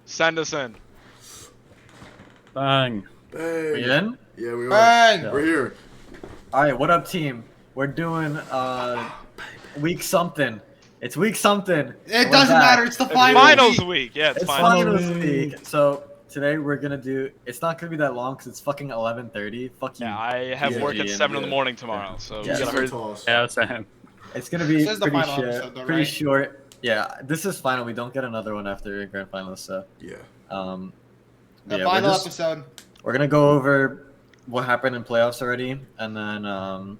Send us in. Bang. Bang. We in? Yeah, we are. Bang! We're here. Alright, what up, team? We're doing week something. It's week something. It doesn't matter. It's the final Finals week. week. Yeah, it's It's finals. finals week. So today we're gonna do. It's not gonna be that long because it's fucking 11:30. Fuck you. Yeah, I have Yeah, work at Ian, 7 in the yeah. morning tomorrow, so Yeah. we gotta hurry. Toss. Yeah, same. It's gonna be This is the pretty final short. episode, though, Pretty right? short. Yeah, this is final. We don't get another one after grand finals. So Yeah. The yeah, final we're just- episode. We're gonna go over what happened in playoffs already, and then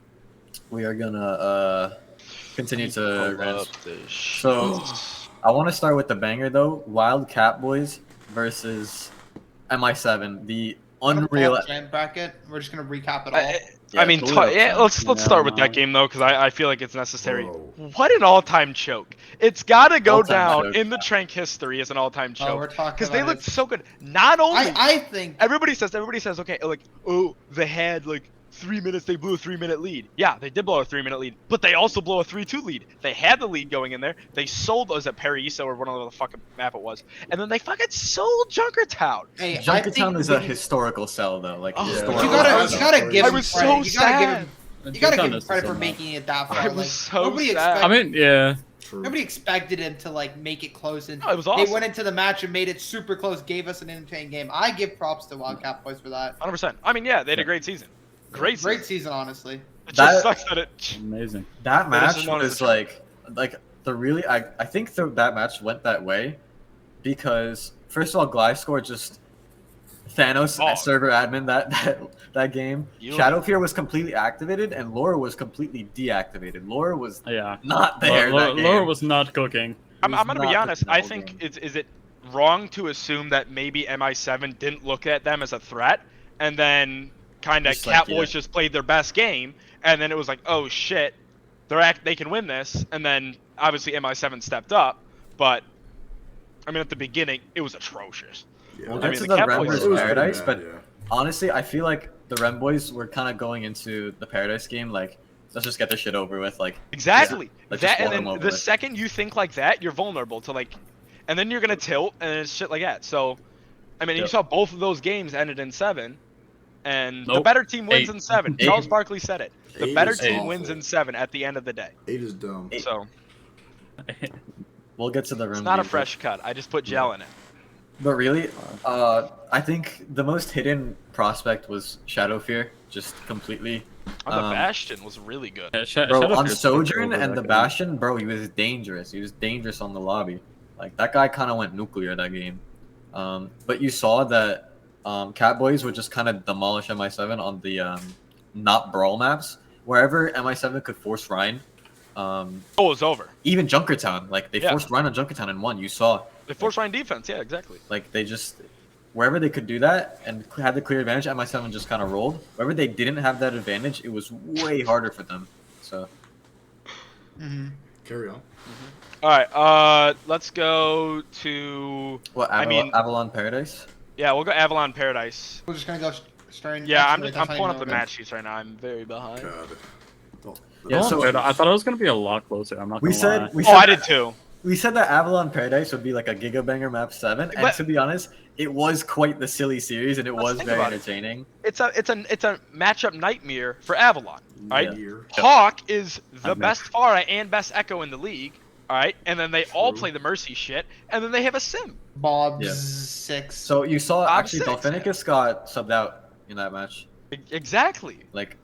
we are gonna continue to rant. So I want to start with the banger though. Wild Cat Boys versus MI7, the unreal. Bracket. We're just gonna recap it all. Yeah, I mean, totally up yeah, front. let's start with that game though, because I feel like it's necessary. Bro. What an all-time choke! It's gotta go All-time down choke, in the yeah. Trank history as an all-time Oh, we're choke talking because they about looked it. so good. Not only I think everybody says okay, like oh they had like 3 minutes, they blew a 3-minute lead. Yeah, they did blow a 3-minute lead, but they also blow a 3-2 lead. They had the lead going in there. They sold those at Paraiso or whatever the fucking map it was, and then they fucking sold Junkertown. hey, I Junkertown think is a when- historical sell though. Like Oh, historical. You Yeah. gotta give I him was credit. so You gotta give sad. him. You gotta give him Junkertown is credit for so making it that far. I was Like, so nobody sad. expected. I mean, yeah. True. Nobody expected him to like make it close, and Oh, it was awesome. they went into the match and made it super close. Gave us an entertaining game. I give props to Wildcat Boys for that. 100%. I mean, yeah, they had a great season. Great Great season. season, honestly. It just That- sucks that it. Amazing. That That is match known as was a like the really. I think that match went that way because first of all, Gliscor just Thanos Oh. server admin that game. You- Shadow Fear was completely activated and Laura was completely deactivated. Laura was Yeah. not there. that game. Laura was not cooking. I'm was gonna not be the honest. I final think game. is it wrong to assume that maybe MI7 didn't look at them as a threat, and then kind of Just like, Catboys just played their best game, and then it was like, oh shit, they can win this, and then obviously MI7 stepped up, but I mean at the beginning it was atrocious. Yeah. We'll I get mean, to the the Catboys- Ren It vs was pretty Paradise, bad, but yeah. honestly, I feel like the Ren Boys were kind of going into the Paradise game like, let's just get this shit over with. Like Exactly. Let's just That and blow them then over the with. second you think like that, you're vulnerable to like, and then you're gonna tilt and it's shit like that. So, I mean, you Yep. saw both of those games ended in 7, and the Nope. better team wins 8. in 7. 8. Charles Barkley said it. The 8 better is team awful. wins in 7 at the end of the day. 8 is dumb. So we'll get to the Ren. it's not a game, but- fresh cut. I just put gel in it. But really, I think the most hidden prospect was Shadow Fear, just completely. The Bastion was really good. Yeah, Bro, Shadow on Fear's Sojourn over and that the game. Bastion, bro, he was dangerous. He was dangerous on the lobby. Like that guy kind of went nuclear that game. But you saw that Catboys would just kind of demolish MI7 on the not brawl maps. Wherever MI7 could force Ryan, Oh, it was over. even Junkertown, like they Yeah. forced Ryan on Junkertown and won. You saw, They forced line defense. Yeah, exactly. like they just wherever they could do that and had the clear advantage, MI7 just kind of rolled. Wherever they didn't have that advantage, it was way harder for them. So Carry on. All right. Let's go to. what? I mean- Avalon Paradise. Yeah, we'll go Avalon Paradise. We're just gonna go straight. Yeah, I'm actually, I'm that's pulling how up you the know match sheets right now. I'm very behind. God. Yeah, so- I thought it was gonna be a lot closer. I'm not. We gonna said lie. we Oh, said I did too. We said that Avalon Paradise would be like a Gigabanger map 7, and But- to be honest, it was quite the silly series, and it Let's was think very about it. entertaining. It's a matchup nightmare for Avalon. Right? Year. Hawk is the Admit. best Pharah and best Echo in the league. All right, and then they all True. play the Mercy shit, and then they have a Sim. Bob's Yeah. 6. So you saw Bob actually six, Dolphinicus got subbed out in that match. Exactly. Like,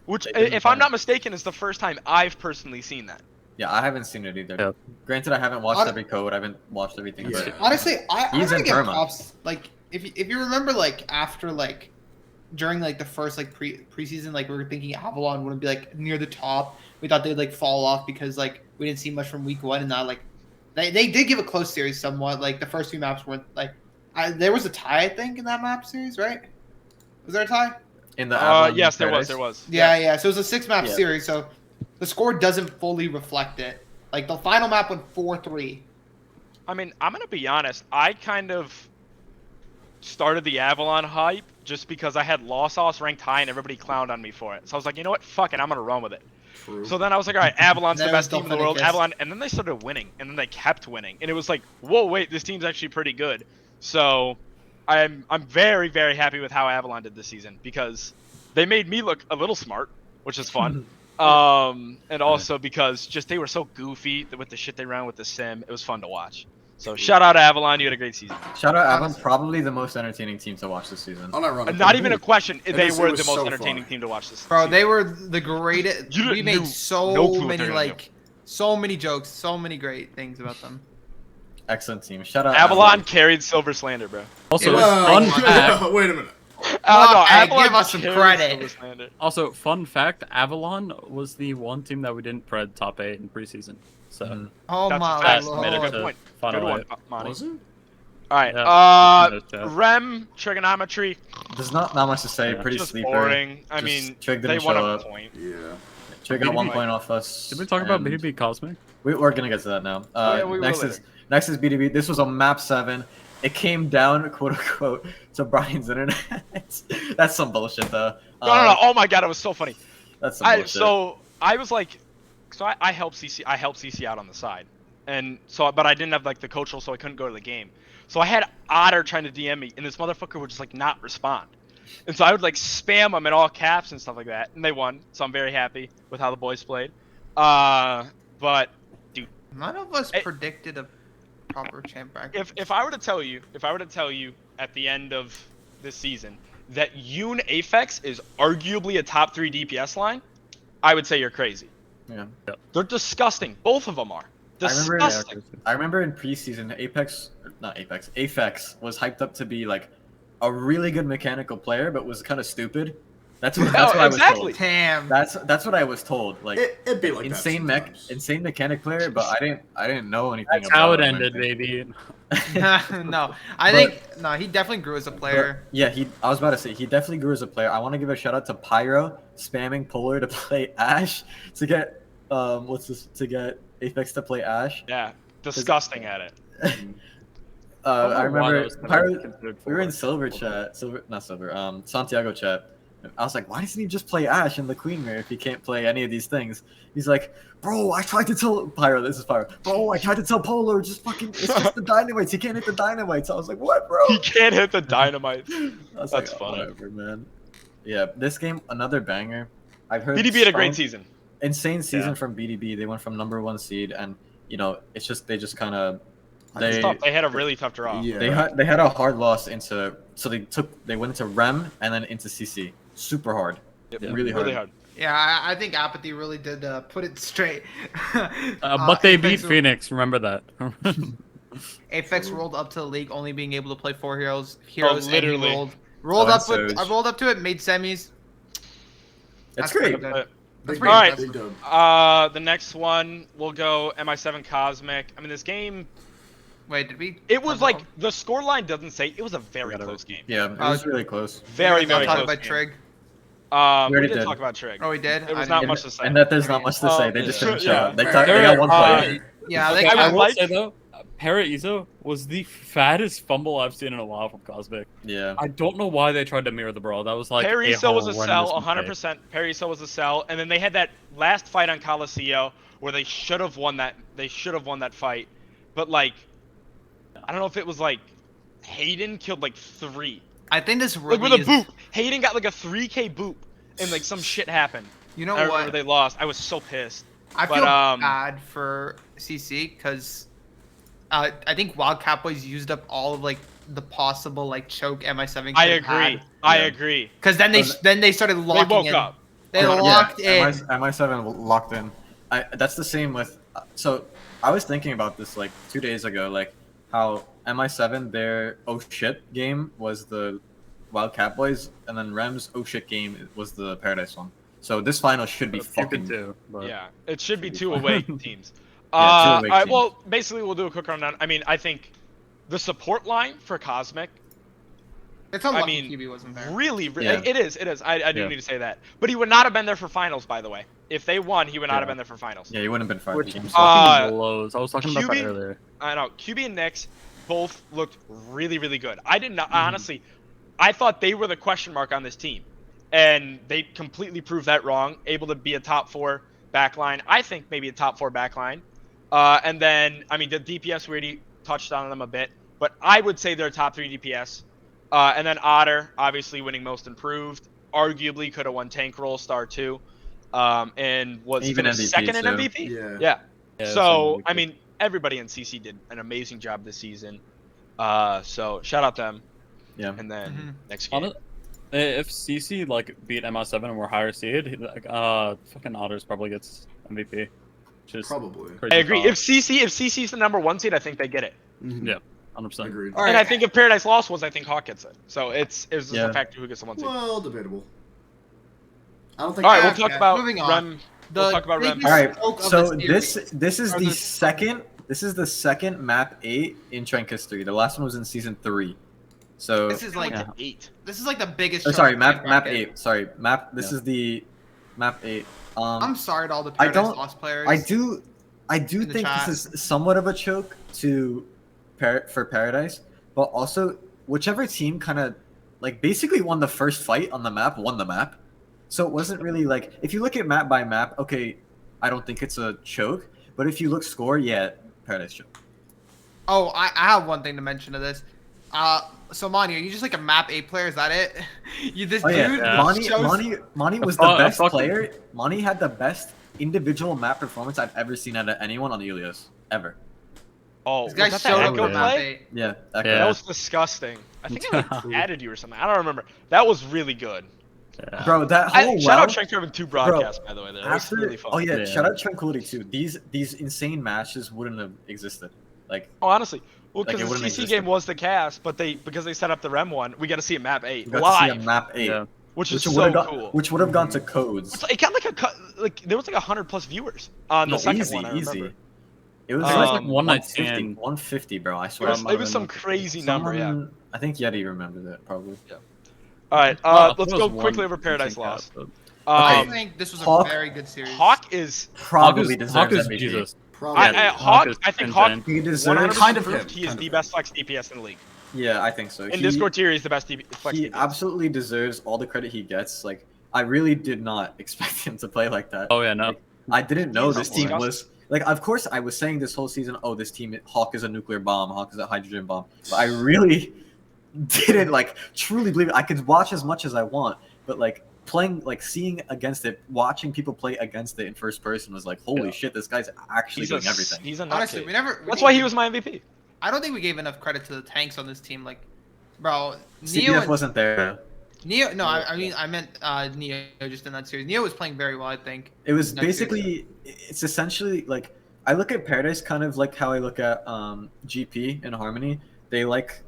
Which, They didn't if I'm find- not mistaken, is the first time I've personally seen that. yeah, I haven't seen it either. Yeah. Granted, I haven't watched Hon- every code, I haven't watched everything, Yeah. but Honestly, I He's gotta in give Burma. props. Like, if you remember, like after like during like the first like preseason, like we were thinking Avalon wouldn't be like near the top. We thought they'd like fall off because like we didn't see much from week 1, and now like they did give a close series somewhat. Like the first few maps weren't like there was a tie I think in that map series, right? Was there a tie? in the Avalon Yes, there Paradise, was. Yeah. So it was a 6-map Yeah. series, so the score doesn't fully reflect it. Like the final map went 4-3. I mean, I'm gonna be honest. I kind of started the Avalon hype just because I had Law Sauce ranked high and everybody clowned on me for it. So I was like, you know what? Fuck it, I'm gonna run with it. True. So then I was like, all right, Avalon's the Then it best was team in the world. Dolphinicus. Avalon, and then they started winning, and then they kept winning, and it was like, whoa, wait, this team's actually pretty good. So I'm very, very happy with how Avalon did this season because they made me look a little smart, which is fun. And also because just they were so goofy with the shit they ran with the sim. It was fun to watch. So shout out Avalon, you had a great season. Shout out Avalon, probably the most entertaining team to watch this season. Unironically. Not even a question. It They was- were it was the most so entertaining fun. team to watch this Bro, season. they were the greatest. You We knew- made no so clue what many they're gonna like so many jokes, so many great things about them. Excellent team. Shout out Avalon carried Silver Slander, bro. Also, Well, fun fact. wait a minute. No, hey, Avalon give us some carried credit. Silver Slander. Also, fun fact: Avalon was the one team that we didn't pred top 8 in preseason. So Mhm. Oh That's my a fact. lord. Good Lord. point. Final Good one, eight. Monty. Was it? All right. Yeah, chat. Rem trigonometry, There's not much to say. Yeah. Pretty just sleeper. boring. I Just mean, Trig they didn't won show a up. point. Yeah. Trig got 1 BDB. point off us. Did we talk about and BDB Cosmic? We're gonna get to that now. Yeah, we will next later. is BDB. This was on map 7. It came down, quote unquote, to Brian's internet. That's some bullshit though. No. Oh my god, it was so funny. That's some bullshit. So I was like, I helped CC. I helped CC out on the side, and so but I didn't have like the coach role, so I couldn't go to the game. So I had Otter trying to DM me, and this motherfucker would just like not respond. And so I would like spam them in all caps and stuff like that, and they won. So I'm very happy with how the boys played. But dude, None of us Hey. predicted a proper champ bracket. if I were to tell you at the end of this season that Yoon Aphex is arguably a top 3 DPS line, I would say you're crazy. Yeah. They're disgusting. Both of them are. I remember- Disgusting. I remember in preseason, Aphex was hyped up to be like a really good mechanical player, but was kind of stupid. That's what I was exactly. told. Damn. That's what I was told. Like It'd be like insane that sometimes. insane mechanic player, but I didn't know anything. That's about how it him or ended, anything. baby. No, I think he definitely grew as a player. But, yeah, I was about to say he definitely grew as a player. I want to give a shout out to Pyro spamming Polar to play Ash to get to get Aphex to play Ash. Yeah, disgusting at it. I remember was kinda Pyro. considered We were in forward. Santiago chat. I was like, why doesn't he just play Ash in the Queen Mirror if he can't play any of these things? He's like, bro, I tried to tell Pyro, this is Pyro. Bro, I tried to tell Polar, it's just the dynamites. He can't hit the dynamites. I was like, what, bro? He can't hit the dynamite. I was That's like, funny. whatever, man. Yeah, this game, another banger. I've heard BDB had a great strong- season. insane season Yeah. from BDB. They went from #1 seed, and it's just they just kind of It's tough. They had a really tough draw. Yeah. they had a hard loss into they went into Rem and then into CC. Super hard. Yep, Really hard. Yeah, I think Apathy really did put it straight. But they beat Aphex- Phoenix. Remember that. Aphex rolled up to the league, only being able to play 4 heroes. And he literally. rolled Oh, up and with. Surge. I rolled up to it, made semis. It's That's great. pretty good. Big pretty Alright. dub, big dub. The next one will go MI7 Cosmic. I mean, this game, Wait, did we? it was like the score line doesn't say. It was a very Gotta- close game. Yeah, it was really close. Very, We're not very talking close. about game. Trig. We We already did did. talk about Trig. Oh, we did. It was I not didn't- much to say. And that there's not much to say. They just didn't show yeah. up. They got one player. Yeah, Okay, they. I I would will like- say though, Para-Izo was the fattest fumble I've seen in a while from Cosmic. Yeah. I don't know why they tried to mirror the brawl. That was like Paraiso was a horrendous sell, mistake. 100%. Paraiso was a sell, and then they had that last fight on Coliseum where they should have won that. They should have won that fight, but like, I don't know if it was like Hayden killed like 3, I think this like really with a is. boop. Hayden got like a 3K boop, and like some shit happened. You know I remember what? they lost. I was so pissed. I but, feel um, bad for CC because I think Wild Catboys used up all of like the possible like choke MI7. I agree. I Yeah. agree. Because then they started They locking woke in. up. They Yeah, locked in. MI7 locked in. That's the same with. So I was thinking about this like 2 days ago, like how MI7 their oh shit game was the Wild Catboys, and then Rem's oh shit game was the Paradise one. So this final should be fucking. too. But Yeah, it should be 2 away teams. Yeah, 2 away all right, teams. well, basically we'll do a quick rundown. I mean, I think the support line for Cosmic, It's unlucky I mean, QB wasn't there. really, Yeah. it is. I do Yeah. need to say that. But he would not have been there for finals, by the way. If they won, he would not Yeah. have been there for finals. Yeah, you wouldn't have been 5 Which teams. fucking blows. I was talking about QB that earlier. I know. QB and Knicks both looked really, really good. I did Mm-hmm. not, honestly, I thought they were the question mark on this team. And they completely proved that wrong. Able to be a top 4 backline. I think maybe a top 4 backline. And then, I mean, the DPS, we already touched on them a bit. but I would say they're top 3 DPS. And then Otter, obviously winning most improved, arguably could have won tank role star too, and was Even finished MVP second in too. MVP. Yeah. Yeah. Yeah, So it's I mean, everybody in CC did an amazing job this season. So shout out them. Yeah. And then Mhm. next game. If CC like beat MI7 and we're higher seed, like fucking Otters probably gets MVP. Just Probably. crazy I agree. talk. If CC's the number 1 seed, I think they get it. Mhm. Yeah. 100%. Agreed. All And right. I think if Paradise Lost was, I think Hawk gets it. So it's just Yeah. a factor who gets the 1 seed. Well, debatable. I don't think. All right, we'll Okay, talk about moving on. Rem. We'll talk about Rem. biggest All right. joke of So the this series this is are the second. This is the second map 8 in Trank history. The last one was in season 3. So This is like Yeah. 8. this is like the biggest. oh, joke sorry, of the map bracket. 8. Sorry, map. This Yeah. is the map 8. I'm sorry to all the I Paradise don't- Lost players. I do in the think chat. this is somewhat of a choke for Paradise, but also whichever team kind of like basically won the first fight on the map won the map. So it wasn't really like if you look at map by map, okay, I don't think it's a choke, but if you look score, yeah, Paradise choke. Oh, I have one thing to mention to this. So Monty, are you just like a map 8 player? Is that it? This Oh yeah, dude Yeah. Monty was I the best fucking- player. Monty had the best individual map performance I've ever seen out of anyone on the Ilios ever. Oh, This was guy that showed the up Echo on map play? 8. Yeah, that Yeah. guy. That was disgusting. I think I like added you or something. I don't remember. That was really good. Yeah. Bro, that whole Shout out wow. Trank for having 2 broadcasts, by the way. There, that was After, really fun. oh yeah, Yeah. shout out Tranquility too. These insane matches wouldn't have existed. Like Oh, honestly, well, Like, because it the wouldn't CC exist. game was the cast, but because they set up the Rem one, we got to see it map 8 you got to see live, a map 8, Yeah. which is which so would have cool. which would have gone to codes. It got like there was like 100+ viewers on the second one. I remember. It was It was like like 119. 150, bro. I It swear. was, might it was have some been crazy number, yeah. Someone- I think Yeti remembered it probably. All right, I let's thought it go was quickly one over Paradise cap, Lost. but- I Um, think this was a Hawk- very good series. Hawk is Probably Hawk deserves is MVP. Jesus. Probably. Hawk. is I think insane. Hawk He deserves. 100% Kind of proved him, he is kind the of best flex DPS in the league. Yeah, I think so. In Discord tier, he's the best flex He DPS. absolutely deserves all the credit he gets. Like I really did not expect him to play like that. Oh yeah, no. I didn't know He's this team disgusting. was like. Of course, I was saying this whole season, oh, this team Hawk is a nuclear bomb, Hawk is a hydrogen bomb. But I really didn't like truly believe it. I could watch as much as I want, but like playing, like seeing against it, watching people play against it in first person was like, holy Yeah. shit, this guy's actually He's doing a everything. He's a Honestly, nutcase. we That's didn't why he give- was my MVP. I don't think we gave enough credit to the tanks on this team. Like, bro, Neo. CDF And, wasn't there. Neo. No, I mean I meant Neo just in that series. Neo was playing very well, I think. It was Next basically, it's essentially like I look at Paradise kind of like how I look at GP and Harmony. They like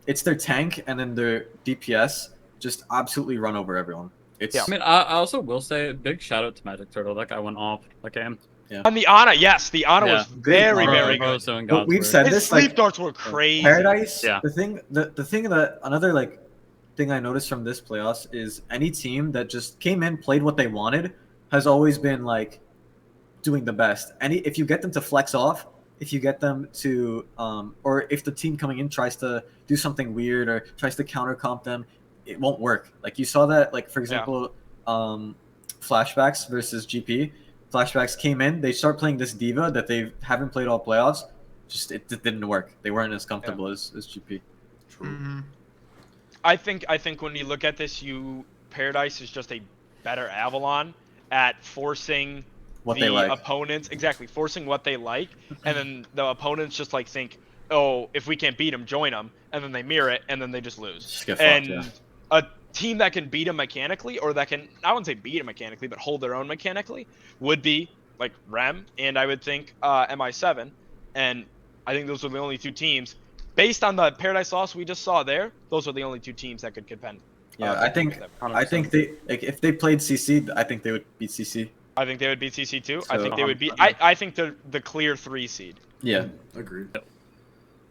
it's their tank and then their DPS just absolutely run over everyone. It's I mean, I also will say big shout out to Magic Turtle. That guy went off that game. And the Ana, yes, the Ana Yeah. was very, Bro, very Bro, good. doing But God's we've work. said His this sleep like darts were crazy. Paradise. Yeah. The thing that another like thing I noticed from this playoffs is any team that just came in, played what they wanted, has always been like doing the best. If you get them to flex off, if you get them to or if the team coming in tries to do something weird or tries to counter comp them, it won't work. Like you saw that, like for example, Flashbacks versus GP. Flashbacks came in, they start playing this diva that they haven't played all playoffs. Just it didn't work. They weren't as comfortable as GP. True. Mm-hmm. I think when you look at this, Paradise is just a better Avalon at forcing What the they like. opponents, exactly, forcing what they like, and then the opponents just like think, oh, if we can't beat them, join them, and then they mirror it, and then they just lose. Just get fucked, And yeah. a team that can beat them mechanically, or that can, I wouldn't say beat them mechanically, but hold their own mechanically, would be like Rem, and I would think MI7, and I think those are the only 2 teams. Based on the Paradise Loss we just saw there, those are the only 2 teams that could contend. Yeah, compete with them. I think they like if they played CC, I think they would beat CC. I think they would beat CC too. I So, think they would beat. I think they're the clear 3 seed. Yeah. Agreed.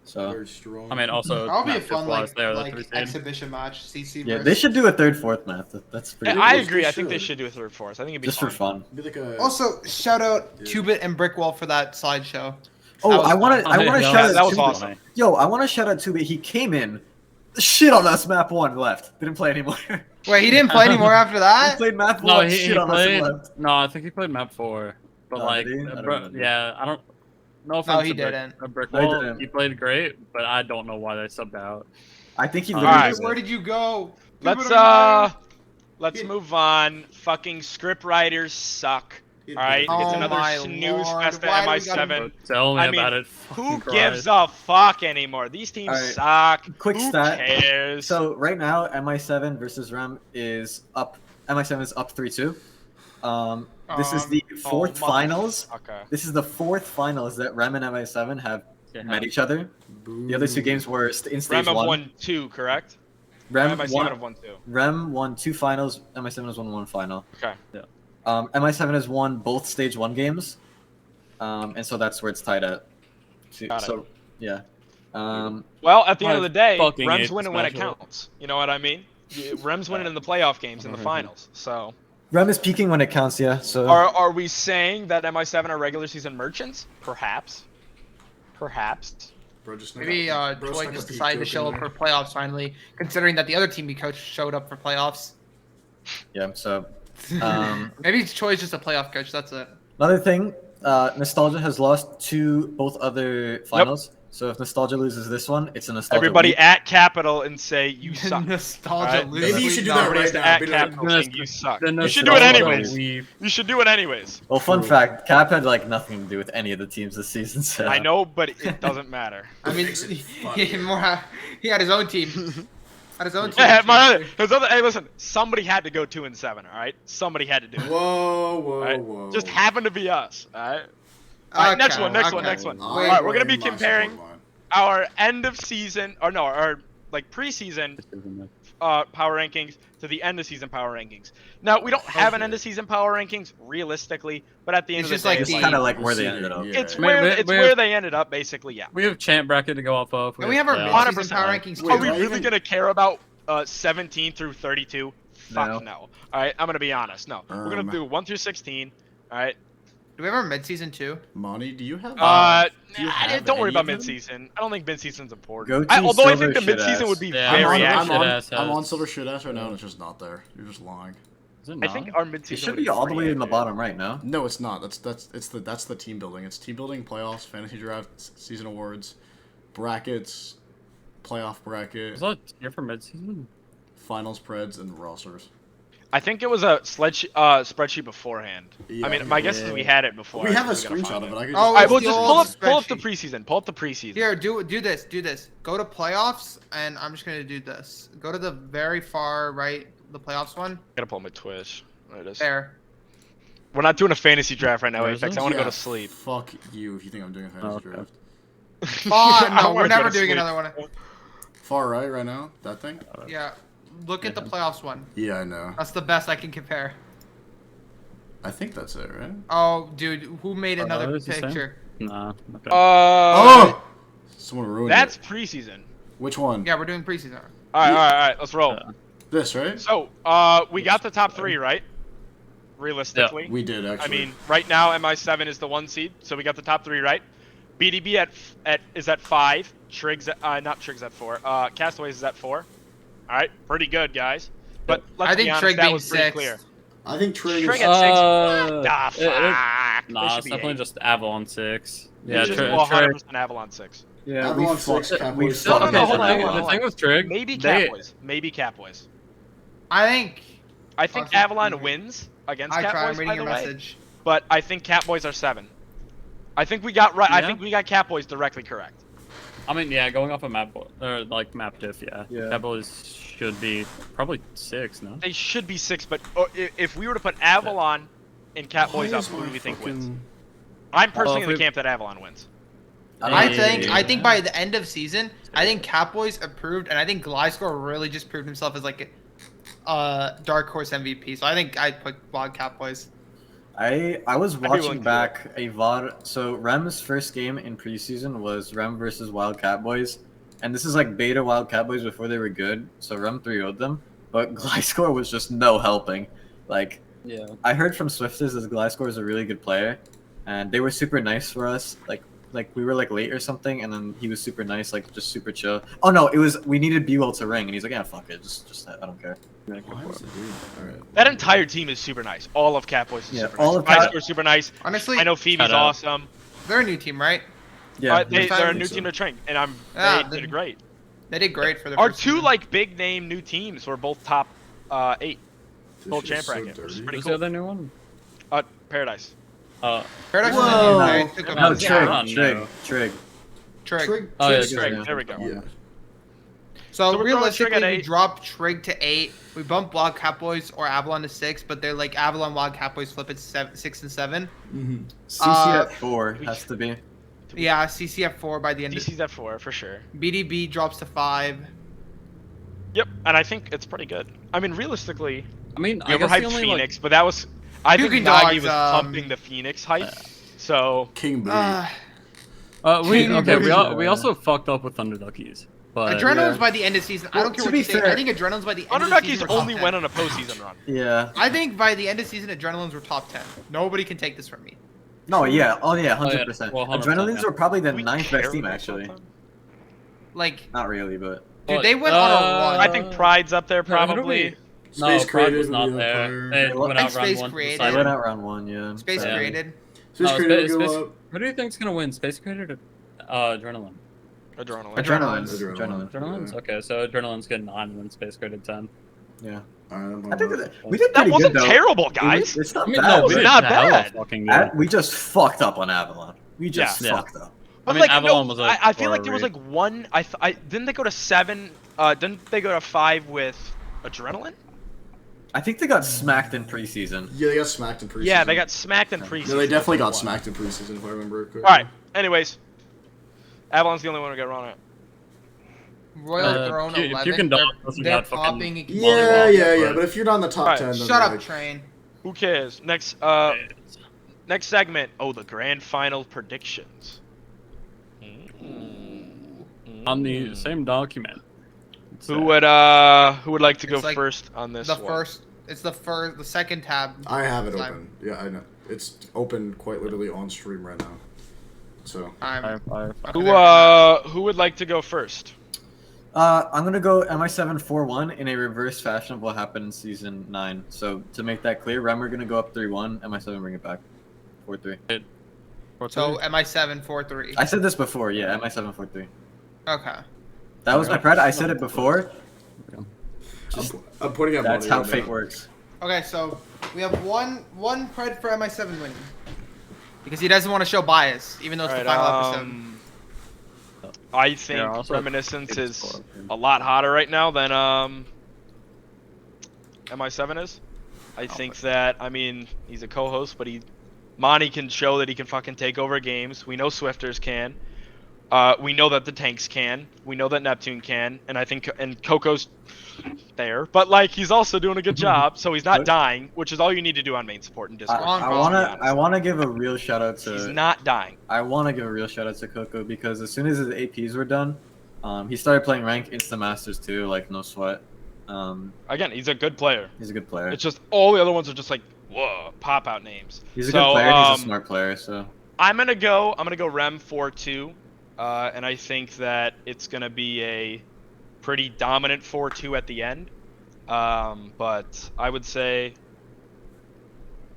So Very strong. I mean, also That'll be a matchup fun wise, they are the like 3 seed. exhibition match. CC. yeah, versus- they should do a third, fourth map. That's pretty. I They agree. I think they should. should do a 3rd, 4th. I think it'd be just for fun. Be like a. Also, shout out Yeah. 2-Bit and Brickwall for that slideshow. Oh, That was I want to. I fun. want to Yeah, shout that out. was to awesome. Yo, I want to shout out to He came in, shit on us map 1 left. Didn't play anymore. Wait, he didn't play anymore after he that? played map 1. No, he shit on us and played. left. No, I think he played map 4. But Oh, like, did he? I don't bro, remember. yeah, I don't. No offense he to didn't. Brickwall, didn't. he played great, but I don't know why they subbed out. I think he All literally. right. was Where it. did you go? Let's move on. Fucking script writers suck. He All right, did. it's Oh another my snooze lord, fest why at do we gotta- MI7. Tell me I mean, about it. Who fucking gives Christ. a fuck anymore? These teams All right, suck. quick Who stat. cares? So right now, MI7 versus Rem is up. MI7 is up 3-2. This is the fourth finals. Okay. This is the fourth finals that Rem and MI7 have Yeah. met each other. The other two games were in stage Rem have 1. won 2, correct? Rem MI7 won, have won 2. Rem won 2 finals. MI7 has won 1 final. Okay. MI7 has won both stage 1 games, and so that's where it's tied at. Got it. So yeah. Well, at the end of I the day, fucking Rem's hate winning this when it matchup. counts. You know what I mean? Rem's winning in the playoff games in the finals. So, Rem is peaking when it counts, yeah. So are we saying that MI7 are regular season merchants? Perhaps. Perhaps. Bro, just Maybe bro, Troy stuck a just peak decided to joke show in up there. for playoffs finally, considering that the other team he coached showed up for playoffs. yeah. So Maybe Troy's just a playoff coach. That's it. another thing, Nostalgia has lost to both other finals. So if Nostalgia loses this one, it's a Nostalgia. Everybody lead. at Capital and say you suck. Nostalgia Alright. loses. Maybe you should do No, that Everybody's right now. at Beat it. Capital saying you suck. Then You should do it Nostalgia anyways. leave. You should do it anyways. Well, fun True. fact: Cap had like nothing to do with any of the teams this season. So I know, but it doesn't matter. I mean, he had his own team. Had his own team. Yeah, hey, listen. Somebody had to go 2-7. All right, somebody had to do it. Whoa, whoa, Right? whoa. Just happened to be us. All right. All right, next one. Next okay. one. I All right, we're gonna be blame my comparing support line. our end of season, or no, our like preseason power rankings to the end of season power rankings. Now we don't have an Okay. end of season power rankings realistically, but at the end It's of just the day, like it's the- kind of like where they Yeah, ended up. yeah. it's Wait, where wait, it's wait. where they ended up basically. Yeah. We have champ bracket to go off of. And we have our playoffs. mid-season 100%. power rankings Wait, Are too. we do I really even- gonna care about 17 through 32? Fuck No. no. All right, I'm gonna be honest. No, we're gonna do 1 through 16. All right. Do we have our mid-season too? Monty, do you have? do you Nah, have don't worry any about of them? mid-season. I don't think mid-season's important. Go Team Although I Silver think the mid-season shit would be ass. Yeah, very I'm accurate. on- shit ass I'm on house. silver shit ass right now, and it's just not there. You're just lying. Is it I not? think our It mid-season should would be all the way in the pretty bottom right now. No, it's not. That's the team building. It's team building, playoffs, fantasy draft, season awards, brackets, playoff bracket, Is that here for mid-season? finals, preds, and rosters. I think it was a spreadsheet beforehand. Yeah, I mean, my guess is we had it before. We have a so gotta screenshot find of it. it. I could Oh, just. All right, well, the just old pull up the spreadsheet. preseason. Pull up the preseason. Here, do this. Go to playoffs, and I'm just gonna do this. Go to the very far right, the playoffs one. Gotta pull my Twitch. There it is. There. We're not doing a fantasy draft right now, Where is Apex. it? I want to Yeah, go to sleep. Fuck you if you think I'm doing a fantasy okay. draft. Oh I no, wanna we're go never to doing sleep. another one. Far right now. That thing. Yeah. Look at the playoffs one. Yeah, I know. That's the best I can compare. I think that's it, right? Oh, dude, who made another is the same? picture? Nah. Okay. Oh! Someone ruined That's it. preseason. Which one? Yeah, we're doing preseason. All right. Let's roll. This, right? So, we got the top 3, right? Realistically. We did I actually. mean, right now MI7 is the 1 seed, so we got the top 3, right? BDB is at 5. Triggs not Triggs at 4. Castaways is at 4. All right, pretty good, guys. But let's I be think honest, Trig that being was pretty 6. clear. I think Trig Trig is. at 6. Uh, What the it- fuck? They Nah, should it's be definitely 8. just Avalon 6. Yeah, Yeah, Just Trig- 100% Avalon 6. Yeah, Avalon 6, Cowboys we 7. No, Okay, hold on, the hold on. thing with Trig, Maybe they- Catboys. Maybe Catboys. I think. I think Awesome. Avalon wins against I try. I'm Catboys, reading by your the way. message. But I think Catboys are 7. I think we got right. I Yeah? think we got Catboys directly correct. I mean, yeah, going off of map or like map diff, yeah. Yeah. Cowboys should be probably 6, no? They should be 6, but if we were to put Avalon and Catboys up, who do we think wins? I'm personally if in the we- camp that Avalon wins. I think by the end of season, I think Catboys approved, and I think Gliscor really just proved himself as like a dark horse MVP. So I think I'd put Wild Catboys. I was willing to watching do back a VOD. So Rem's first game in preseason was Rem versus Wild Catboys, and this is like beta Wild Catboys before they were good. So Rem 3-0'd them, but Gliscor was just no helping. Like Yeah. I heard from Swifters that Gliscor is a really good player, and they were super nice for us. Like we were like late or something, and then he was super nice, like just super chill. Oh no, it was we needed Buell to ring, and he's like, yeah, fuck it, just I don't care. Why is it doing that? Alright. That entire team is super nice. All of Catboys is Yeah, super all nice. of Cat- Gliscor's super nice. Honestly, I know Phoebe's Shout out. awesome. they're a new team, right? Yeah. they're a I new so. team to train, and Yeah, they did great. They did great for the Our first two season. like big name new teams were both top 8, This both shit champ is so bracket, which is dirty. pretty Who's cool. the other new one? Paradise. Paradise Whoa. is a new guy who took a No, Yeah. Trig. Yeah. Trig. Trig. Trig. Trig. Oh, yeah, Trig's- Trig, yeah. there we go. Yeah. So, So we're throwing Trig realistically, at we 8. drop Trig to 8. We bump Block Catboys or Avalon to 6, but they're like Avalon Wild Catboys flip at 6 and 7. Mm-hmm. CC at 4 has to be. Yeah, CC at 4 by the end. DC's at 4 for sure. BDB drops to 5. Yep, and I think it's pretty good. I mean, realistically, I mean, we I guess the overhyped only Phoenix, but that was I think Puking Nagi Dogs, was pumping the Phoenix hype. So King Booty. we King okay. Booty. We also fucked up with Thunder Duckies, but Adrenaline's Yeah. by the end of season. I Well, don't care to what be you think. fair- I think Adrenaline's by the end of the Underduckies season. were top only 10. went on a postseason run. Yeah. I think by the end of season, Adrenaline's were top 10. Nobody can take this from me. No, yeah. Oh, yeah, Oh, yeah. 100%. Well, 100%, Adrenalines yeah. were probably the Do we 9th care best team, about actually. something? Like, Not really, but. dude, they went on a run. I think Pride's up there who do probably. we- Space no, Pride Created was would not be up there. higher. They And went out Space round one. Created. I Yeah. went out round 1, yeah. Space Yeah. created. Space No, Created Space- would Space- go up. Who do you think's gonna win? Space Created or Adrenaline? Adrenaline. Adrenalines. Adrenaline. Adrenaline's Yeah. okay. So Adrenaline's getting 9 and then Space Created 10. Yeah. I'm I think on that we did That pretty wasn't good, though. terrible, guys. It's not I mean, bad. no, was we not did hella bad. fucking good. We just fucked up on Avalon. We just Yeah. fucked up. But I mean, like, Avalon no, was like I feel for like a there was read. like one. I didn't they go to 7? Didn't they go to 5 with Adrenaline? I think they got smacked in preseason. Yeah, they got smacked in preseason. Yeah, they got smacked in preseason. No, they definitely got One. smacked in preseason, if I remember correctly. All right. Anyways, Avalon's the only one who got run at. Royal Throne if 11. you can double, doesn't They're got fucking popping. Yeah, volleyball, yeah, yeah. but- But if you're not in the top Alright, 10, then Shut up, like, train. Who cares? Next segment. Oh, the grand final predictions. on the same document. Who would like to go It's like first on this The one? first. It's the second tab. I have it Time. open. Yeah, I know. It's open quite literally on stream right now. So I'm. Who would like to go first? I'm gonna go MI7 4-1 in a reverse fashion of what happened in season 9. So to make that clear, Rem are gonna go up 3-1, MI7 bring it back 4-3. So MI7 4-3. I said this before, yeah, MI7 4-3. Okay. That was my pred. I said it before. I'm putting up. That's money how right fate now. works. Okay, so we have one pred for MI7 winning because he doesn't want to show bias, even though it's the final episode. I think Yeah, also- Reminiscence is a lot hotter right now than MI7 is. I think that, I mean, he's a co-host, but Monty can show that he can fucking take over games. We know Swifters can. We know that the tanks can. We know that Neptune can, and I think Coco's there, but like he's also doing a good job, so he's not dying, which is all you need to do on main support in Discord. I wanna give a real shout out to. He's not dying. I wanna give a real shout out to Coco because as soon as his APs were done, he started playing rank Insta Masters too, like no sweat. Again, he's a good player. He's a good player. It's just all the other ones are just like whoa, pop out names. He's a So, good player. And he's a smart player. So I'm gonna go Rem 4-2, and I think that it's gonna be a pretty dominant 4-2 at the end. But I would say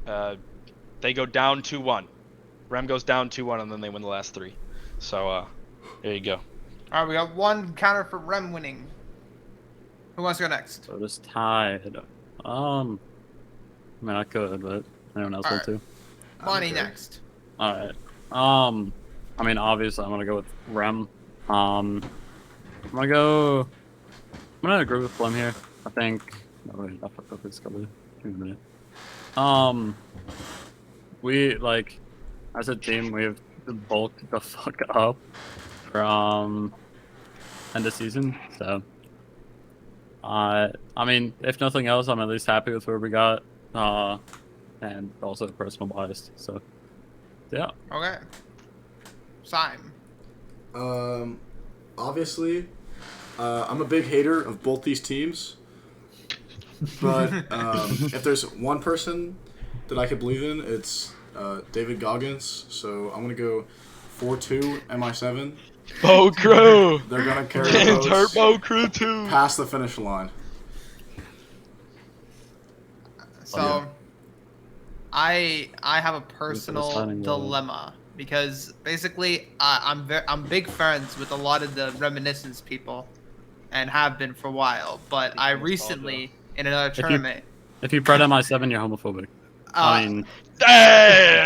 they go down 2-1. Rem goes down 2-1, and then they win the last 3. So there you go. All right, we got one counter for Rem winning. Who wants to go next? So just tied. I mean, I could, but anyone else want to? Monty Okay. next. All right. I mean, obviously, I'm gonna go with Rem. I'm gonna agree with Flem here. I think. No, wait, I fucked up this color. Give me a minute. We like, as a team, we have bulked the fuck up from end of season. So, I mean, if nothing else, I'm at least happy with where we got. And also personal bias. So, yeah. Okay. Sim. Obviously, I'm a big hater of both these teams. But if there's one person that I could believe in, it's David Goggins. So I'm gonna go 4-2 MI7. Bo Crew. They're gonna carry the boats Turbo Crew 2. past the finish line. So, I have a personal signing, dilemma. because basically I'm big friends with a lot of the Reminiscence people, and have been for a while. But I recently in another tournament. If you pred MI7, you're homophobic. I mean, Damn!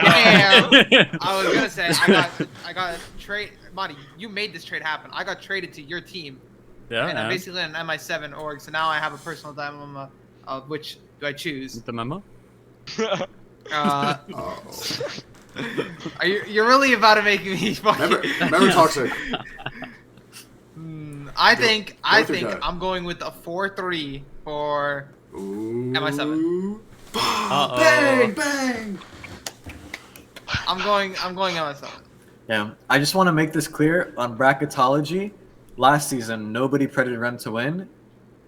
I was gonna say I got trade. Monty, you made this trade happen. I got traded to your team. yeah. And I'm man. basically an MI7 org, so now I have a personal dilemma of which do I choose. The memo? Uh, Oh. you're really about to make me fucking. Remember toxic. I think with your gut. I'm going with a 4-3 for Ooh. MI7. Uh-oh. Bang, bang. I'm going MI7. Yeah, I just want to make this clear on bracketology. Last season, nobody predicted Rem to win.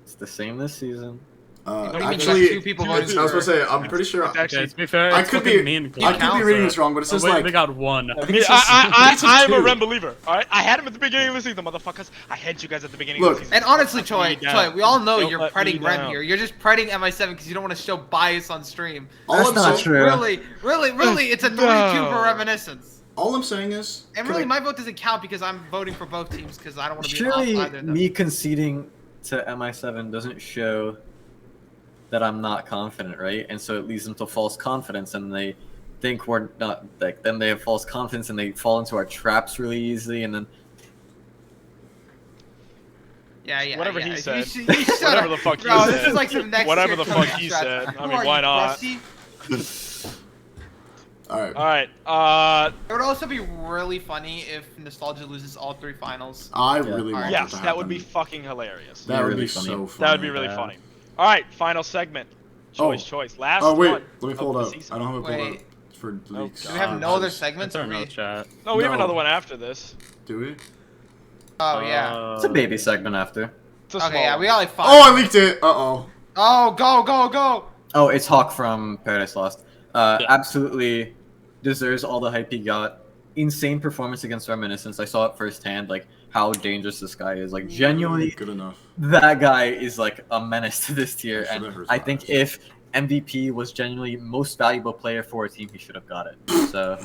It's the same this season. What do you mean you Actually, got two people I was voting going to for- say, I'm pretty sure. Okay, to be fair, I it's could fucking be- mean. I could be reading this wrong, but it says like. we got one. I think Yeah, it says- it says I'm a two. Rem believer. All right, I had him at the beginning of the season, motherfuckers. I had you guys at the beginning Look, of the season. And honestly, Don't let me Choi, down. we all know Don't you're let me preding Rem down. here. You're just preding MI7 because you don't want to show bias on stream. All That's I'm not saying- true. Really, it's a 3-2 for Reminiscence. All I'm saying is. And really, my vote doesn't count because I'm voting for both teams because I don't want to be Surely off either of them. me conceding to MI7 doesn't show that I'm not confident, right? And so it leads them to false confidence, and they think we're not. Like then they have false confidence, and they fall into our traps really easily, and then Yeah. Whatever yeah. he said. You shut Whatever up. the fuck he Bro, said. this is like some next Whatever year the fuck coaching he strat. said. I Who mean, are why you, not? Rusty? All right. All right. It would also be really funny if Nostalgia loses all 3 finals. I Yeah. really want Yes, that to that would be happen. fucking hilarious. That would really be funny. so funny. That would be really Yeah. funny. All right, final segment. Choice. Last Oh wait, one. let me of pull the it up. season. I don't have it pulled Wait. up for leaks. Do we have no other segments? That's our Or no we... chat. No, we have No. another one after this. Do we? Oh, yeah. it's a baby segment after. It's a Okay, small yeah, one. we got like 5. Oh, I leaked it. Uh-oh. Oh, go! Oh, it's Hawk from Paradise Lost. Absolutely deserves all the hype he got. Insane performance against Reminiscence. I saw it firsthand, like how dangerous this guy is. Like genuinely, Good enough. that guy is like a menace to this tier. Sure, that And hurts I my think eyes. if MVP was genuinely most valuable player for a team, he should have got it. So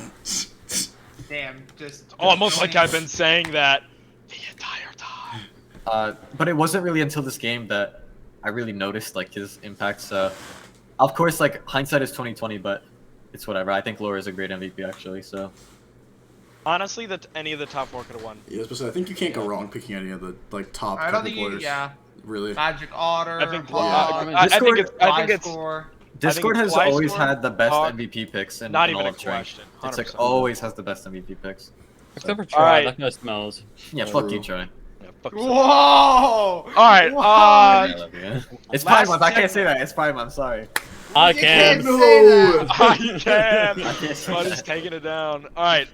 Damn, just. Almost like I've been saying that the entire time. but it wasn't really until this game that I really noticed like his impact. So of course, like hindsight is 2020, but it's whatever. I think Laura is a great MVP actually. So Honestly, that any of the top 4 could have won. Yeah, I think you can't go wrong picking any of the like top I don't couple think you. players. Yeah. Really. Magic Otter. I think. Hawk, I think it's. I think it's. Score. Discord has Fly always Score, had the best Hawk, MVP picks in, not in even all a of Train. question. It's like 100%. always has the best MVP picks. Except for All Troy, right. that guy smells. Yeah, fuck you, Troy. Yeah, fuck Whoa! yourself. All right, I love you. It's Last Pride Month. I can't say segment. that. It's Pride Month. Sorry. I You can. can't say that. I can. I can't say Buddy's that. taking it down. All right.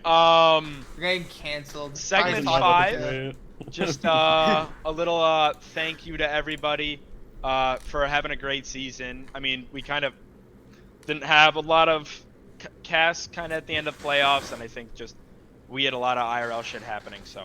We're getting canceled. Segment Guys, 5. Just a little thank you to everybody for having a great season. I mean, we kind of didn't have a lot of casts kind of at the end of playoffs, and I think just we had a lot of IRL shit happening. So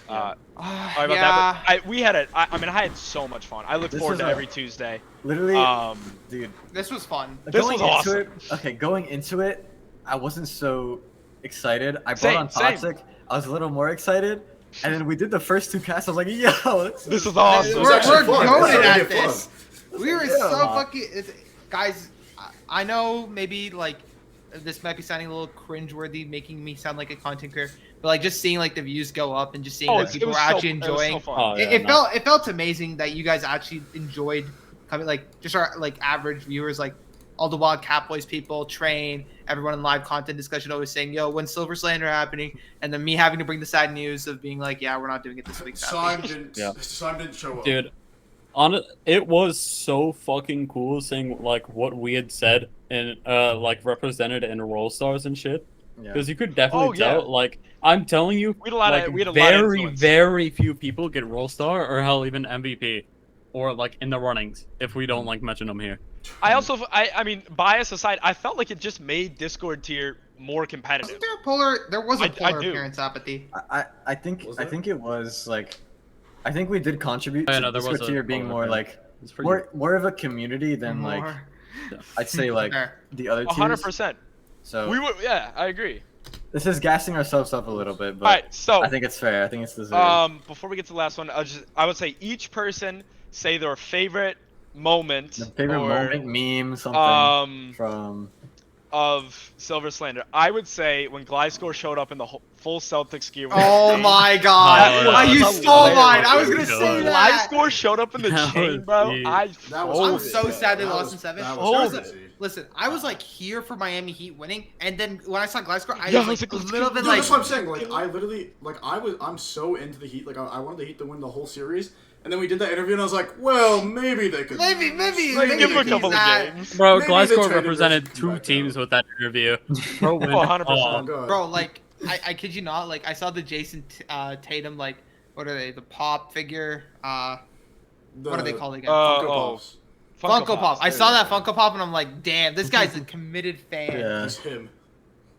sorry about that. But we had I mean, I had so much fun. I look This forward is to a- every Tuesday. Literally, dude. This was fun. This going was awesome. into it, okay, going into it, I wasn't so excited. I brought Same, on same. Toxic. I was a little more excited, and then we did the first 2 casts. I was like, yo, This is awesome. was actually We're fun. goated It was at really this. We were Yeah. so fucking. Guys, I know maybe like this might be sounding a little cringeworthy, making me sound like a content creator, but like just seeing like the views go up and just seeing that people were actually enjoying. So fun. Oh, yeah, It felt amazing that you guys actually enjoyed coming, like just our like average viewers, like all the Wild Catboys people, Train, everyone in live content discussion always saying, "Yo, when's Silver Slander happening?" And then me having to bring the sad news of being like, "Yeah, we're not doing it this week." sadly." Slime didn't show up. Dude, it was so fucking cool seeing like what we had said and like represented in Roll Stars and shit. Yeah. Because you could definitely Oh, yeah. tell, like, I'm telling you, We had a lot like, of- we had a lot of very, influence. very few people get Roll Star or hell even MVP, or like in the runnings if we don't like mention them here. I also, I mean, bias aside, I felt like it just made Discord tier more competitive. Wasn't there a polar? There was a I polar do. appearance apathy. I think Was I there? think it was like, I think we did contribute Oh, yeah, to no, there Discord was a tier being polar more appearance. like It's pretty- more of a community than like More. I'd say like Fair. the other tiers. 100%. So We were, yeah, I agree. This is gassing ourselves up a little bit, but All right, so I think it's fair. I think it's deserved. before we get to the last one, I would say each person say their favorite moment The favorite or moment, meme, something from. of Silver Slander. I would say when Gliscor showed up in the full Celtics gear. with Oh the chain. my god! That was You stole mine. I was gonna hilarious. say that. Gliscor showed up in the That chain, was bro. deep. I That was I'm folded. so sad they That lost was- in 7. that There was was a- crazy. Listen, I was like here for Miami Heat winning, and then when I saw Gliscor, I Yeah, I was was like a like, let's little go. bit No, like. that's what I'm saying. Like, I literally, I'm so into the Heat. Like, I wanted the Heat to win the whole series. And then we did that interview, and I was like, well, maybe they could. Maybe, Like, maybe give him a he's couple of not. games. Bro, Maybe they Gliscor traded represented Richardson 2 back teams out. with that interview. Bro went 100%. Oh, off. God. Bro, like, I kid you not, like, I saw the Jason Tatum, like, what are they, the pop figure, what are they called again? Funko oh. Pops. Funko Pop. I there saw you that go. Funko Pop, and I'm like, damn, this guy's a committed fan. Yeah. It's him.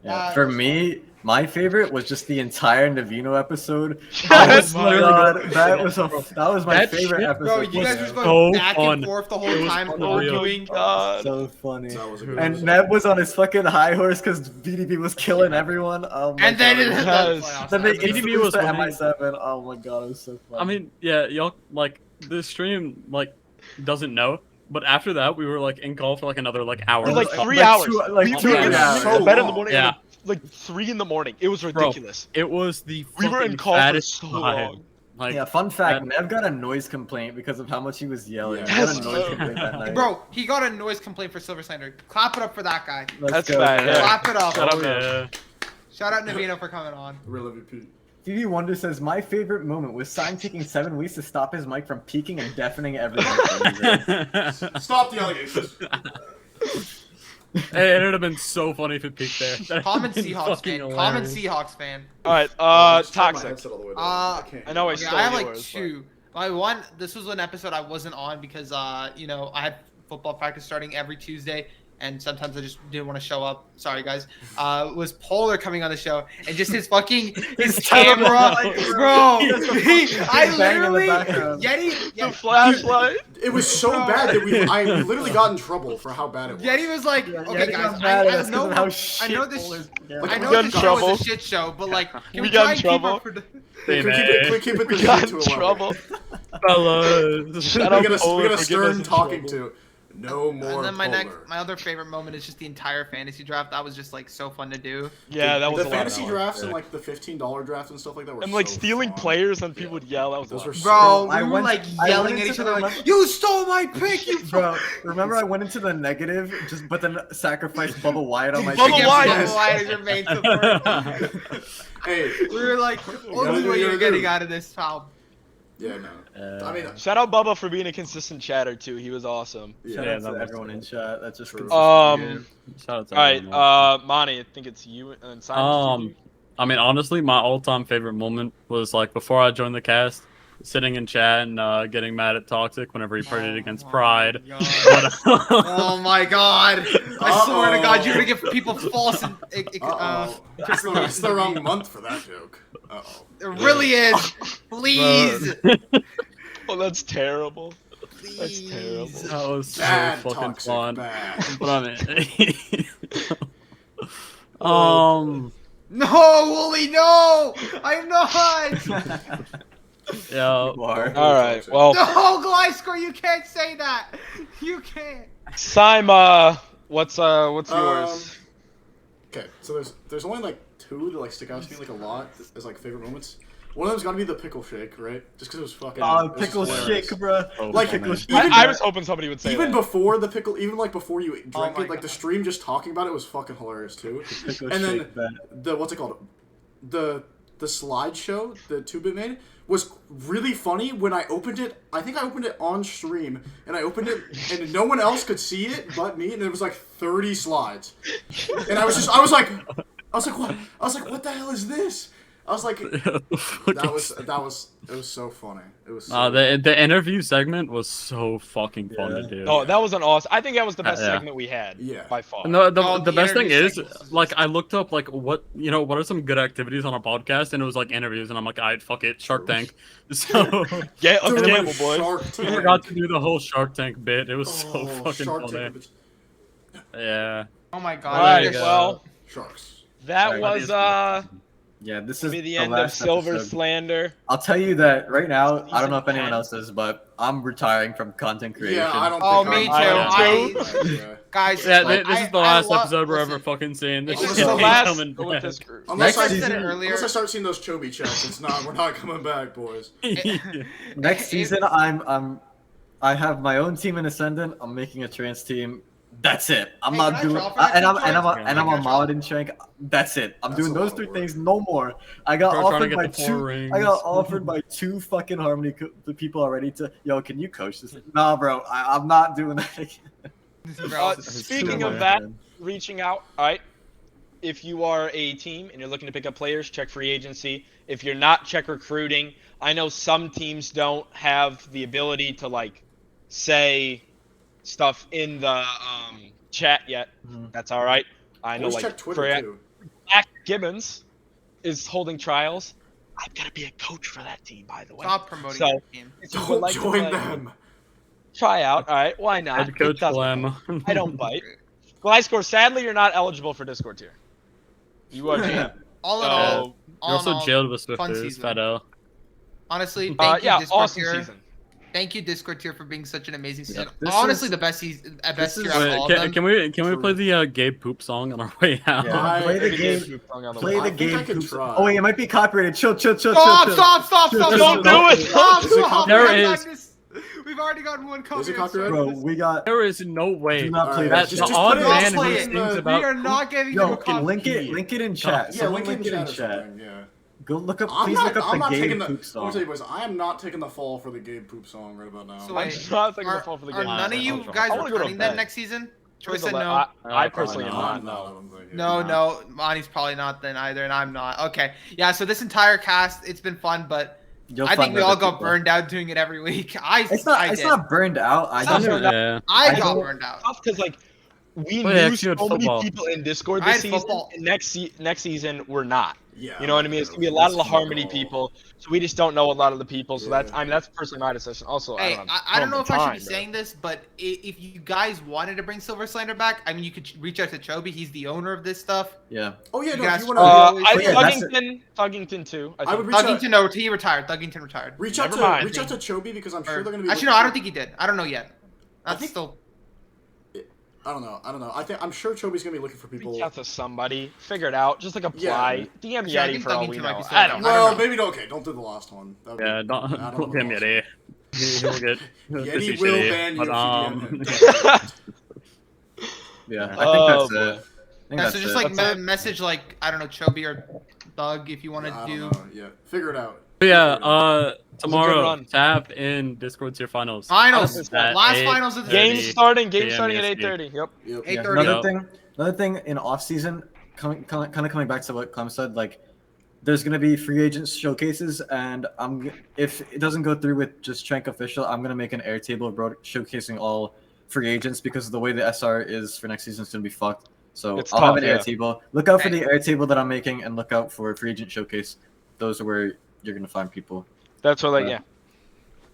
Yeah. For me, my favorite was just the entire Navino episode. Yes, Oh my literally God, good. that was my That favorite shit- episode. Bro, you guys were just so going back fun. and forth the whole It was time, unreal. arguing. God. So funny. That was a good And episode. Neb was on his fucking high horse because BDB was killing everyone. Oh my And then God. it Yes. Then they playoffs. instantly was was winning. MI7. Oh my God, it was so funny. I mean, yeah, y'all like the stream like doesn't know, but after that we were like in call for like another like hour. For like Like, 3 like hours. two- like we 2 were hours. in Yeah. So bed in the long. morning Yeah. at like 3 in the morning. It was Bro, ridiculous. It was the We were in fucking call for fattest so time. long. Like, Yeah, fun fact, that- Nev got a noise complaint because of how much he was yelling. Yeah. He got Yes, a noise bro. complaint that night. Bro, he got a noise complaint for Silver Slander. Clap it up for that guy. Let's That's go. bad, yeah. Clap it up. Shut oh, up, yeah. Shout out Navino for coming on. Real MVP. Stevie Wonder says, my favorite moment was Sign taking 7 weeks to stop his mic from peaking and deafening everyone. Stop the allegations. Hey, it would have been so funny if it peaked there. That'd Common have been Seahawks fucking fan. Common hilarious. Seahawks fan. All right, Just turn my toxic. headset all the way down. Uh, can't I know I hear stole I have like yours, but- 2. My one, this was an episode I wasn't on because, you know, I had football practice starting every Tuesday, and sometimes I just didn't want to show up. Sorry, guys. Was Polar coming on the show, and just his fucking his camera, bro. I bang in the literally background. The flashlight. It was so bad that I literally got in trouble for how bad it was. Yeti was like, Yeah, okay, Yeti guys, got mad at I us 'cause know, of how I shit know this. Polar's- Like, I we know got this in show trouble. was a shit show, but like, can We we got try in and keep trouble. up for the... Can we keep it We the got to in a level? trouble. Fellas. Shut We up, got a Polar, for getting us stern in talking trouble. to. No more And then Polar. my other favorite moment is just the entire fantasy draft. That was just like so fun to do. Yeah, that was the a lot of fantasy fun. drafts and like the $15 drafts and stuff like that were And like so stealing fun. players and people Yeah. would yell. That was Those a were lot. so Bro, I we were went- like I yelling went at into each other the- like, "You stole my pick, you Bro, remember I went into the negative, but then sacrificed Bubba Wyatt on my Bubba team? Wyatt. Bubba Wyatt is your main support." Hey, We were like, only gotta do way what you you're gotta getting do. out of this, pal. yeah, no. I mean, Shout out Bubba for being a consistent chatter too. He was awesome. Shout yeah. out that to was everyone cool. in chat. That's just True. consistent. Shout out to All right, everyone. Monty, I think it's you and Simon. I mean, honestly, my all-time favorite moment was like before I joined the cast, sitting in chat and getting mad at Toxic whenever he partied against Pride. God. But, Oh my god! I swear to God, you're gonna give people false. Uh-oh. It's the wrong month for that joke. Uh-oh. It really is. Please, Oh, that's terrible. please. terrible. that was so Bad fucking toxic, fun. bad. But I mean, No, Wooly, no! I'm not. yeah. You are. All right, well, No, Gliscor, you can't say that. You can't. Sima, what's yours? Okay, so there's only like 2 that like stick out to me like a lot as like favorite moments. One of them's got to be the pickle shake, right? Just because it was fucking. Oh, it was pickle hilarious. shake, bro. Oh, Like, funny. even I was hoping somebody would say even that. before the pickle, even like before you drank my it, like the God. stream just talking about it was fucking hilarious too. Pickle And then shake, bet. the what's it called? The slideshow the 2-bit made was really funny when I opened it. I think I opened it on stream and I opened it and no one else could see it but me, and it was like 30 slides. And I was like what? I was like, what the hell is this? I was like, it was so funny. It was so the interview segment was so fucking fun to do. Oh, that was an awesome. I think that was the best Yeah. segment we had. Yeah. By far. No, the Oh, the the best thing interview is, segment was like, I looked up, like, what are some good activities on a podcast, and it was, like, interviews, and I'm like, alright, fuck it, Shark Tank. So, Yeah, let's Dude, gamble, boys. Shark I Tank. forgot to do the whole Shark Tank bit. It was so Oh, fucking Shark funny. Tank. Yeah. Oh my God. All right, you guys- well, Sharks. That Sorry. was Yeah, this is be the the end of last Silver episode. Slander. I'll tell you that right now. I don't know if Season anyone 10. else is, but I'm retiring from content creation. Yeah, I don't Oh, think me too. I'm Guys, Yeah, like, this is the I last love- episode we're listen, ever fucking seeing. This It's This shit is the the ain't last coming with back. this group. Unless I, Next season earlier- unless I start seeing those Chobi checks, we're not coming back, boys. Next season, I have my own team in Ascendant. I'm making a trans team. That's it. I'm Hey, not can I doing. draw for that And I'm team, and I'm Troy? a, and I'm Can I a draw? mod in Shank. That's it. I'm That's doing a those lot three of things. No more. I got Bro, trying to offered get by the 4 two. rings. I got offered by 2 fucking Harmony the people already to. Yo, can you coach this? Nah, bro. I'm not doing that again. Bro, Speaking too of much, that, reaching out. All right. If you are a team and you're looking to pick up players, check free agency. If you're not, check recruiting. I know some teams don't have the ability to like say stuff in the chat yet. Mhm. That's all right. I know Always like check Twitter too. Zach Gibbons is holding trials. I've got to be a coach for that team, by the way. Stop promoting So- your team. If you would Don't like to join play- them. Try out. All right. Why not? Head It coach doesn't Flem. hurt. I don't bite. Glyscore, sadly, you're not eligible for Discord tier. You are jailed. All in So, all, You're all in also all, jailed with fun Swifters, season. Fat L. honestly, thank you, yeah, Discord awesome tier. season. Thank you, Discord tier, for being such an amazing season. This Honestly, is- the best season, best is- tier out of all of them. Can we True. play the Gabe Poop song on our way out? Yeah. Play the Maybe game. Gabe Poop on the Play way. the I think I game. could Poops- try. Oh wait, it might be copyrighted. Chill. Stop! Don't do it! Stop! Is it Stop! There We've is. gotten this- We've already gotten one Is copy. it copyrighted? Bro, we got. There is no way. Do not play Alright, that. That just the put odd it- man just who play it sings in the- about We are not getting you Yo, a copy. link it in chat. Yeah, Someone link it in in chat or chat. something. Yeah. Go look up. I'm Please not. look up I'm the not taking Gabe the. Poop I'm song. gonna tell you boys. I am not taking the fall for the Gabe Poop song right about now. So I'm wait, not taking the Are, fall for the are game. none of I you wanna guys go to returning bed. that next season? Troy Who's the said le- no. I personally am I'm not. I don't think. No, no, Monty's probably not then either, and I'm not. Okay, yeah. So this entire cast, it's been fun, but You'll I think find we all other got people. burned out doing it every week. It's did. not burned out. I It's not just burned out. Yeah. I got don't- burned out. Tough because like we Well, yeah, knew 'cause you so had many football. people in Discord I this had season. football. And next season we're not. Yeah. You know what I mean? It's gonna be a lot of the Harmony people, so we just don't know a lot of the people. So Yeah. that's personally my decision. Also, Hey, I I don't know if I should be bro. saying this, but if you guys wanted to bring Silver Slander back, I mean, you could reach out to Chobi. He's the owner of this stuff. Yeah. Oh yeah, You no. guys- If you want to, I yeah, that's Thuggington too. I would reach out. Thuggington, no, he retired. Thuggington retired. Reach out Never mind. to Chobi because I'm Or- sure they're gonna be. actually, no, I don't think he did. I don't know yet. I That's think- still. I don't know. I'm sure Chobi's gonna be looking for people. Reach out to somebody, figure it out. Just like apply. DM Yeah, I Yeti think for all Thuggington we might know. be still I there. don't I know. Well, don't know. maybe okay. Don't do the last one. That would Yeah, be- don't I put him know. yet. He'll get. Yeti will ban you if you DM him. Yeah. I Oh, think that's it. I think Yeah, that's so just it. like message like I don't know Chobi or Thug if you want to I do. don't know. Yeah, figure it out. But yeah, good tomorrow run. tap in Discord tier finals. Finals, At last 8:30 finals of the Game starting PM at EST. 8:30. Yep. Yep. Yeah, 8:30. Another thing in off season, kind of coming back to what Clem said, like there's gonna be free agents showcases, and if it doesn't go through with just Trank official, I'm gonna make an Airtable showcasing all free agents because of the way the SR is for next season is gonna be fucked. So It's I'll have tough, an yeah. Airtable. Look out for Hey. the Airtable that I'm making, and look out for free agent showcase. Those are where you're gonna find people. That's what. Like, Yeah. yeah.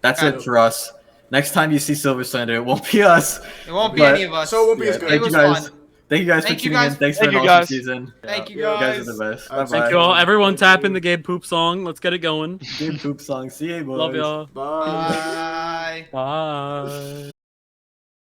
That's Yeah. it for us. Next time you see Silver Slander, it won't be us. It won't be But- any of us. So it won't be Yeah, as good. It thank you was guys. fun. Thank you guys Thank for you tuning in. guys. Thanks Thank for an you awesome guys. season. Thank you You guys. guys are the best. Thank Thank Bye you all. bye. Everyone Thank tap you. in the Gabe Poop song. Let's get it going. Game poop song. See you, boys. Love y'all. Bye. Bye. Bye.